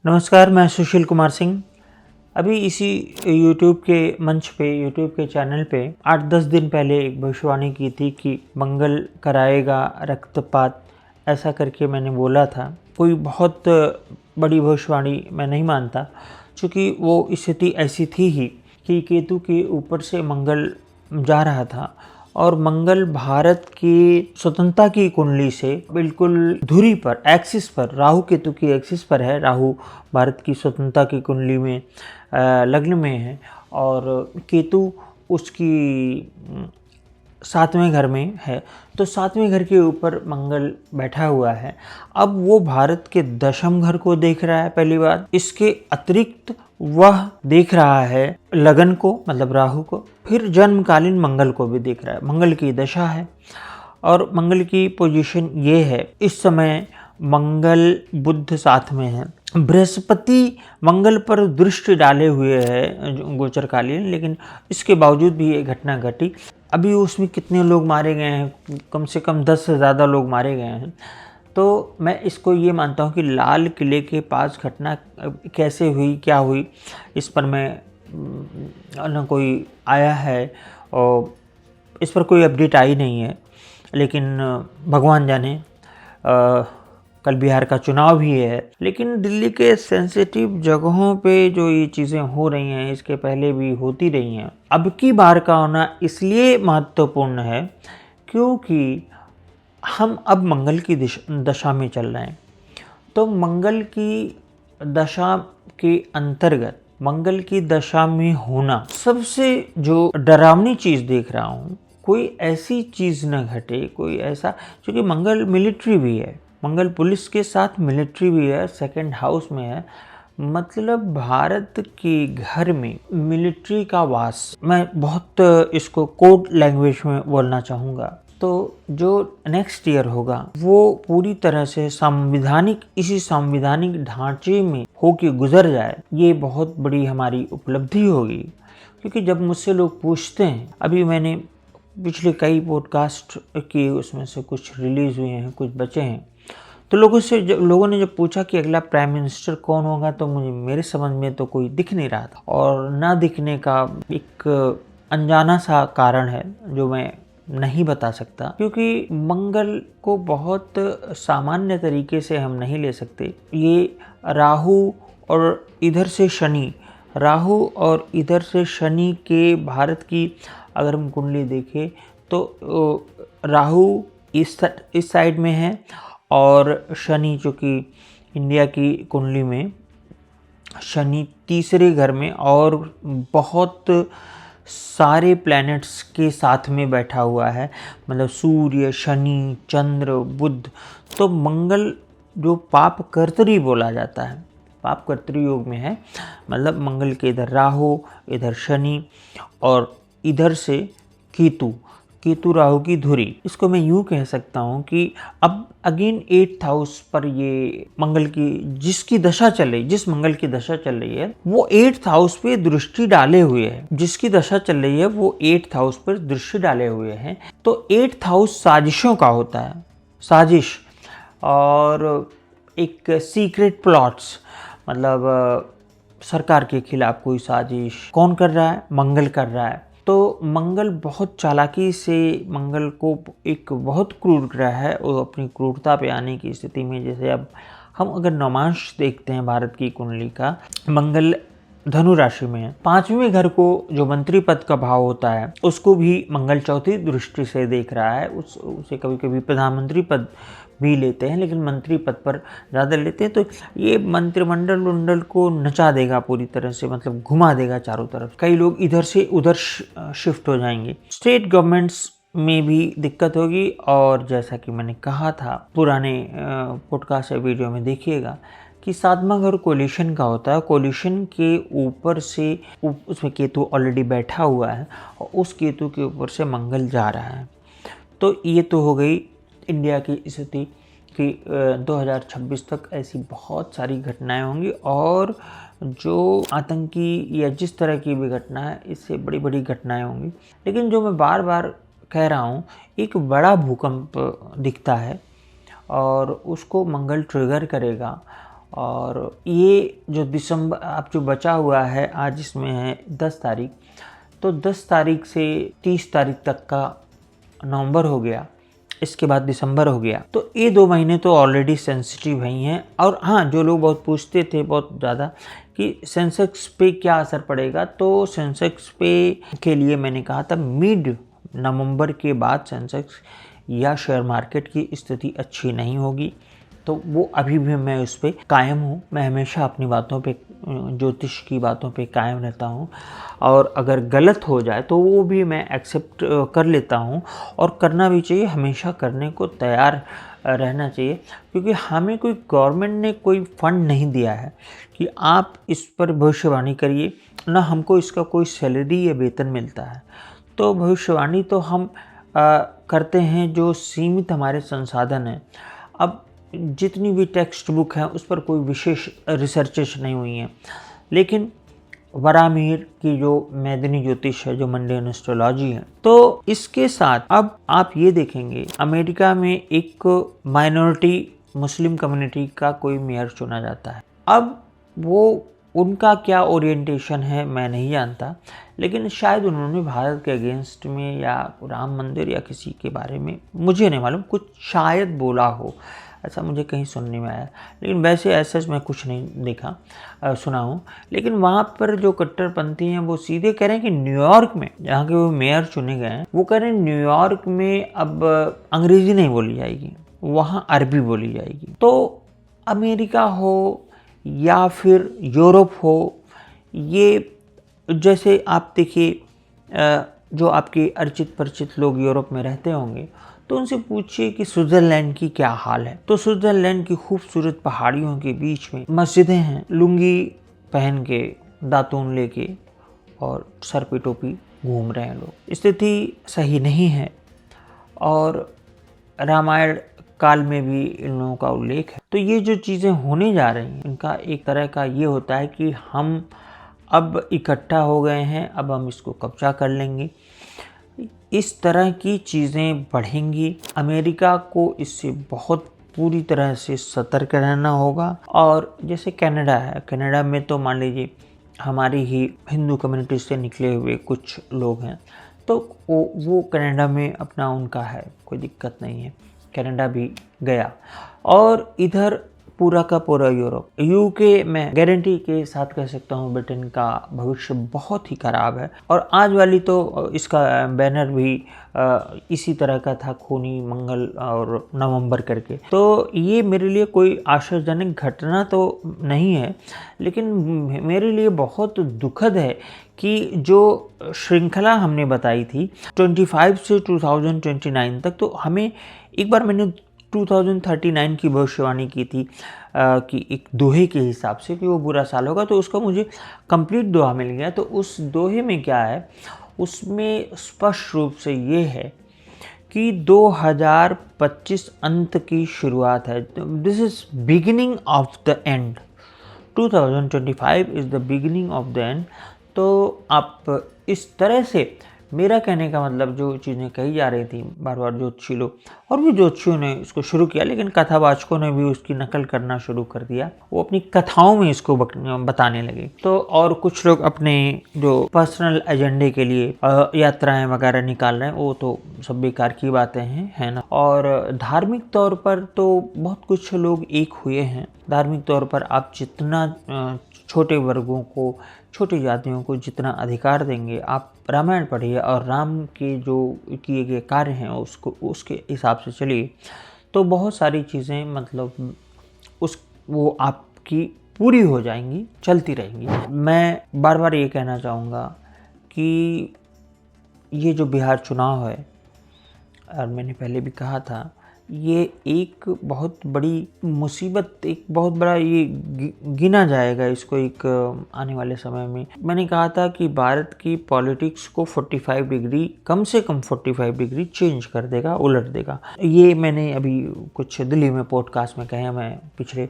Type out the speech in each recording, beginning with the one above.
नमस्कार, मैं सुशील कुमार सिंह। अभी इसी यूट्यूब के मंच पे, यूट्यूब के चैनल पे 8-10 दिन पहले एक भविष्यवाणी की थी कि मंगल कराएगा रक्तपात, ऐसा करके मैंने बोला था। कोई बहुत बड़ी भविष्यवाणी मैं नहीं मानता, क्योंकि वो स्थिति ऐसी थी ही कि केतु के ऊपर से मंगल जा रहा था और मंगल भारत की स्वतंत्रता की कुंडली से बिल्कुल धुरी पर, एक्सिस पर, राहु केतु की एक्सिस पर है। राहु भारत की स्वतंत्रता की कुंडली में लग्न में है और केतु उसकी 7वें घर में है। तो 7वें घर के ऊपर मंगल बैठा हुआ है। अब वो भारत के 10वें घर को देख रहा है पहली बार। इसके अतिरिक्त वह देख रहा है लगन को, मतलब राहु को, फिर जन्मकालीन मंगल को भी देख रहा है। मंगल की दशा है और मंगल की पोजीशन ये है, इस समय मंगल बुध साथ में है। बृहस्पति मंगल पर दृष्टि डाले हुए है गोचरकालीन, लेकिन इसके बावजूद भी ये घटना घटी। अभी उसमें कितने लोग मारे गए हैं, कम से कम 10 से ज़्यादा लोग मारे गए हैं। तो मैं इसको ये मानता हूँ कि लाल किले के पास घटना कैसे हुई, क्या हुई, इस पर मैं न कोई आया है और इस पर कोई अपडेट आई नहीं है, लेकिन भगवान जाने। कल बिहार का चुनाव भी है, लेकिन दिल्ली के सेंसिटिव जगहों पे जो ये चीज़ें हो रही हैं, इसके पहले भी होती रही हैं। अब की बार का होना इसलिए महत्वपूर्ण है क्योंकि हम अब मंगल की दशा में चल रहे हैं। तो मंगल की दशा के अंतर्गत मंगल की दशा में होना, सबसे जो डरावनी चीज़ देख रहा हूँ, कोई ऐसी चीज़ न घटे, कोई ऐसा, क्योंकि मंगल मिलिट्री भी है, मंगल पुलिस के साथ मिलिट्री भी है, 2nd हाउस में है। मतलब भारत के घर में मिलिट्री का वास, मैं बहुत इसको कोड लैंग्वेज में बोलना चाहूँगा। तो जो नेक्स्ट ईयर होगा वो पूरी तरह से इसी संवैधानिक ढांचे में होके गुजर जाए, ये बहुत बड़ी हमारी उपलब्धि होगी। क्योंकि जब मुझसे लोग पूछते हैं, अभी मैंने पिछले कई पॉडकास्ट किए, उसमें से कुछ रिलीज हुए हैं, कुछ बचे हैं, तो लोगों ने जब पूछा कि अगला प्राइम मिनिस्टर कौन होगा, तो मेरे समझ में तो कोई दिख नहीं रहा था। और ना दिखने का एक अनजाना सा कारण है जो मैं नहीं बता सकता, क्योंकि मंगल को बहुत सामान्य तरीके से हम नहीं ले सकते। ये राहु और इधर से शनि, राहु और इधर से शनि के भारत की अगर हम कुंडली देखें तो राहु इस साइड में है और शनि, जो कि इंडिया की कुंडली में शनि 3रे घर में और बहुत सारे प्लैनेट्स के साथ में बैठा हुआ है, मतलब सूर्य, शनि, चंद्र, बुध। तो मंगल जो पाप कर्तरी बोला जाता है, पाप कर्तरी योग में है। मतलब मंगल के इधर राहु, इधर शनि और इधर से केतु राहु की धुरी। इसको मैं यूँ कह सकता हूँ कि अब अगेन 8th हाउस पर ये मंगल की जिस मंगल की दशा चल रही है वो 8th हाउस पे दृष्टि डाले हुए है। जिसकी दशा चल रही है वो 8th हाउस पर दृष्टि डाले हुए हैं। तो 8th हाउस साजिशों का होता है, साजिश और एक सीक्रेट प्लॉट्स, मतलब सरकार के खिलाफ कोई साजिश कौन कर रहा है? मंगल कर रहा है। तो मंगल बहुत चालाकी से, मंगल को एक बहुत क्रूर ग्रह है, वो अपनी क्रूरता पे आने की स्थिति में, जैसे अब हम अगर नवांश देखते हैं भारत की कुंडली का, मंगल धनु राशि में है। 5वें घर को जो मंत्री पद का भाव होता है उसको भी मंगल चौथी दृष्टि से देख रहा है। उसे कभी कभी प्रधानमंत्री पद भी लेते हैं, लेकिन मंत्री पद पर ज़्यादा लेते हैं। तो ये मंत्रिमंडल को नचा देगा पूरी तरह से, मतलब घुमा देगा चारों तरफ। कई लोग इधर से उधर शिफ्ट हो जाएंगे। स्टेट गवर्नमेंट्स में भी दिक्कत होगी। और जैसा कि मैंने कहा था पुराने पॉडकास्ट या वीडियो में, देखिएगा कि 7वां घर कोलिशन का होता है। कोलिशन के ऊपर से उसमें केतु ऑलरेडी बैठा हुआ है और उस केतु के ऊपर से मंगल जा रहा है। तो ये तो हो गई इंडिया की स्थिति कि 2026 तक ऐसी बहुत सारी घटनाएं होंगी, और जो आतंकी या जिस तरह की भी घटना है, इससे बड़ी बड़ी घटनाएं होंगी। लेकिन जो मैं बार बार कह रहा हूँ, एक बड़ा भूकंप दिखता है और उसको मंगल ट्रिगर करेगा और ये जो दिसंबर अब जो बचा हुआ है, आज इसमें है 10 तारीख, तो 10 तारीख से 30 तारीख तक का नवंबर हो गया, इसके बाद दिसंबर हो गया। तो ये 2 महीने तो ऑलरेडी सेंसिटिव ही हैं। और हाँ, जो लोग बहुत पूछते थे बहुत ज़्यादा कि सेंसेक्स पे क्या असर पड़ेगा, तो सेंसेक्स पे के लिए मैंने कहा था मिड नवंबर के बाद सेंसेक्स या शेयर मार्केट की स्थिति अच्छी नहीं होगी। तो वो अभी भी मैं उस पर कायम हूँ। मैं हमेशा अपनी बातों पे, ज्योतिष की बातों पे कायम रहता हूँ, और अगर गलत हो जाए तो वो भी मैं एक्सेप्ट कर लेता हूँ, और करना भी चाहिए, हमेशा करने को तैयार रहना चाहिए। क्योंकि हमें कोई गवर्नमेंट ने कोई फंड नहीं दिया है कि आप इस पर भविष्यवाणी करिए, ना हमको इसका कोई सैलरी या वेतन मिलता है। तो भविष्यवाणी तो हम करते हैं जो सीमित हमारे संसाधन हैं। अब जितनी भी टेक्स्ट बुक हैं उस पर कोई विशेष रिसर्चेस नहीं हुई हैं, लेकिन वराहमिहिर की जो मैदिनी ज्योतिष है, जो मंडेन एस्ट्रोलॉजी है, तो इसके साथ अब आप ये देखेंगे अमेरिका में एक माइनॉरिटी मुस्लिम कम्युनिटी का कोई मेयर चुना जाता है। अब वो उनका क्या ओरिएंटेशन है मैं नहीं जानता, लेकिन शायद उन्होंने भारत के अगेंस्ट में या राम मंदिर या किसी के बारे में, मुझे नहीं मालूम, कुछ शायद बोला हो, ऐसा मुझे कहीं सुनने में आया। लेकिन वैसे ऐसा मैं कुछ नहीं देखा, सुना हूँ। लेकिन वहाँ पर जो कट्टरपंथी हैं वो सीधे कह रहे हैं कि न्यूयॉर्क में, जहाँ के वो मेयर चुने गए हैं, वो कह रहे हैं न्यूयॉर्क में अब अंग्रेज़ी नहीं बोली जाएगी, वहाँ अरबी बोली जाएगी। तो अमेरिका हो या फिर यूरोप हो, ये जैसे आप देखिए, जो आपके अर्चित परिचित लोग यूरोप में रहते होंगे, तो उनसे पूछिए कि स्विट्ज़रलैंड की क्या हाल है। तो स्विट्ज़रलैंड की खूबसूरत पहाड़ियों के बीच में मस्जिदें हैं, लुंगी पहन के, दातून लेके और सर पे टोपी घूम रहे हैं लोग। स्थिति सही नहीं है, और रामायण काल में भी इन लोगों का उल्लेख है। तो ये जो चीज़ें होने जा रही हैं, इनका एक तरह का ये होता है कि हम अब इकट्ठा हो गए हैं, अब हम इसको कब्जा कर लेंगे। इस तरह की चीज़ें बढ़ेंगी। अमेरिका को इससे बहुत पूरी तरह से सतर्क रहना होगा। और जैसे कनाडा है, कनाडा में तो मान लीजिए हमारी ही हिंदू कम्युनिटी से निकले हुए कुछ लोग हैं, तो वो कनाडा में अपना उनका है, कोई दिक्कत नहीं है, कनाडा भी गया। और इधर पूरा का पूरा यूरोप, यूके में गारंटी के साथ कह सकता हूँ ब्रिटेन का भविष्य बहुत ही खराब है। और आज वाली तो इसका बैनर भी इसी तरह का था, खूनी मंगल और नवंबर करके। तो ये मेरे लिए कोई आश्चर्यजनक घटना तो नहीं है, लेकिन मेरे लिए बहुत दुखद है कि जो श्रृंखला हमने बताई थी 25 से 2029 तक, तो हमें एक बार मैंने 2039 की भविष्यवाणी की थी कि एक दोहे के हिसाब से कि वो बुरा साल होगा, तो उसका मुझे कंप्लीट दोहा मिल गया। तो उस दोहे में क्या है, उसमें स्पष्ट रूप से ये है कि 2025 अंत की शुरुआत है। This is beginning of the end, 2025 is the beginning of the end. तो आप इस तरह से, मेरा कहने का मतलब जो चीज़ें कही जा रही थी बार बार ज्योतिषी लोग, और भी ज्योतिषियों ने इसको शुरू किया, लेकिन कथावाचकों ने भी उसकी नकल करना शुरू कर दिया, वो अपनी कथाओं में इसको बताने लगे। तो और कुछ लोग अपने जो पर्सनल एजेंडे के लिए यात्राएं वगैरह निकाल रहे हैं, वो तो सब बेकार की बातें हैं, है ना। और धार्मिक तौर पर तो बहुत कुछ लोग एक हुए हैं। धार्मिक तौर पर आप जितना छोटे वर्गों को, छोटी जातियों को जितना अधिकार देंगे, आप रामायण पढ़िए और राम के जो किए गए कार्य हैं उसको उसके हिसाब से चलिए, तो बहुत सारी चीज़ें मतलब वो आपकी पूरी हो जाएंगी, चलती रहेंगी। मैं बार बार ये कहना चाहूँगा कि ये जो बिहार चुनाव है, और मैंने पहले भी कहा था, ये एक बहुत बड़ी मुसीबत, एक बहुत बड़ा ये गिना जाएगा इसको एक आने वाले समय में। मैंने कहा था कि भारत की पॉलिटिक्स को 45 डिग्री, कम से कम 45 डिग्री चेंज कर देगा, उलट देगा। ये मैंने अभी कुछ दिल्ली में पॉडकास्ट में कहा, मैं पिछले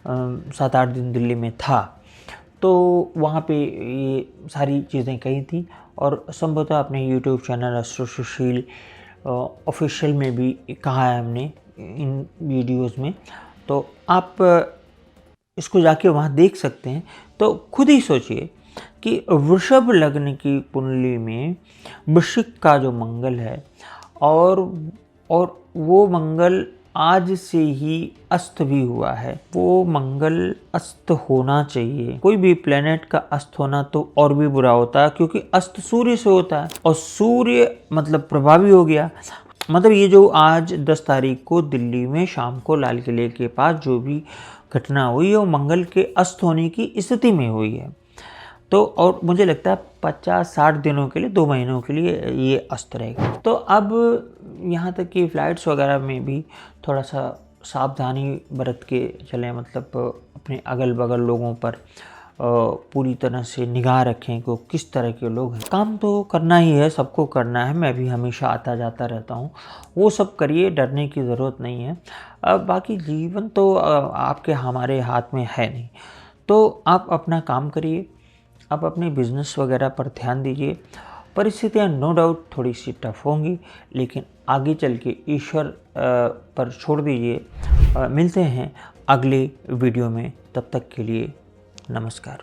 7-8 दिन दिल्ली में था, तो वहाँ पे ये सारी चीज़ें कही थी। और संभवतः अपने यूट्यूब चैनल एस्ट्रो सुशील ऑफिशियल में भी कहा है हमने इन वीडियोस में। तो आप इसको जाके वहाँ देख सकते हैं। तो खुद ही सोचिए कि वृषभ लग्न की कुंडली में वृश्चिक का जो मंगल है और वो मंगल आज से ही अस्त भी हुआ है। वो मंगल अस्त होना चाहिए। कोई भी प्लेनेट का अस्त होना तो और भी बुरा होता है, क्योंकि अस्त सूर्य से होता है और सूर्य मतलब प्रभावी हो गया। मतलब ये जो आज 10 तारीख को दिल्ली में शाम को लाल किले के पास जो भी घटना हुई है वो मंगल के अस्त होने की स्थिति में हुई है। तो और मुझे लगता है 50-60 दिनों के लिए, 2 महीनों के लिए ये अस्त रहेगा। तो अब यहाँ तक कि फ़्लाइट्स वगैरह में भी थोड़ा सा सावधानी बरत के चलें, मतलब अपने अगल बगल लोगों पर पूरी तरह से निगाह रखें कि वो किस तरह के लोग हैं। काम तो करना ही है, सबको करना है, मैं भी हमेशा आता जाता रहता हूँ, वो सब करिए, डरने की ज़रूरत नहीं है। बाकी जीवन तो आपके हमारे हाथ में है नहीं, तो आप अपना काम करिए, आप अपने बिजनेस वगैरह पर ध्यान दीजिए। परिस्थितियाँ नो डाउट थोड़ी सी टफ होंगी, लेकिन आगे चल के ईश्वर पर छोड़ दीजिए। मिलते हैं अगले वीडियो में, तब तक के लिए नमस्कार।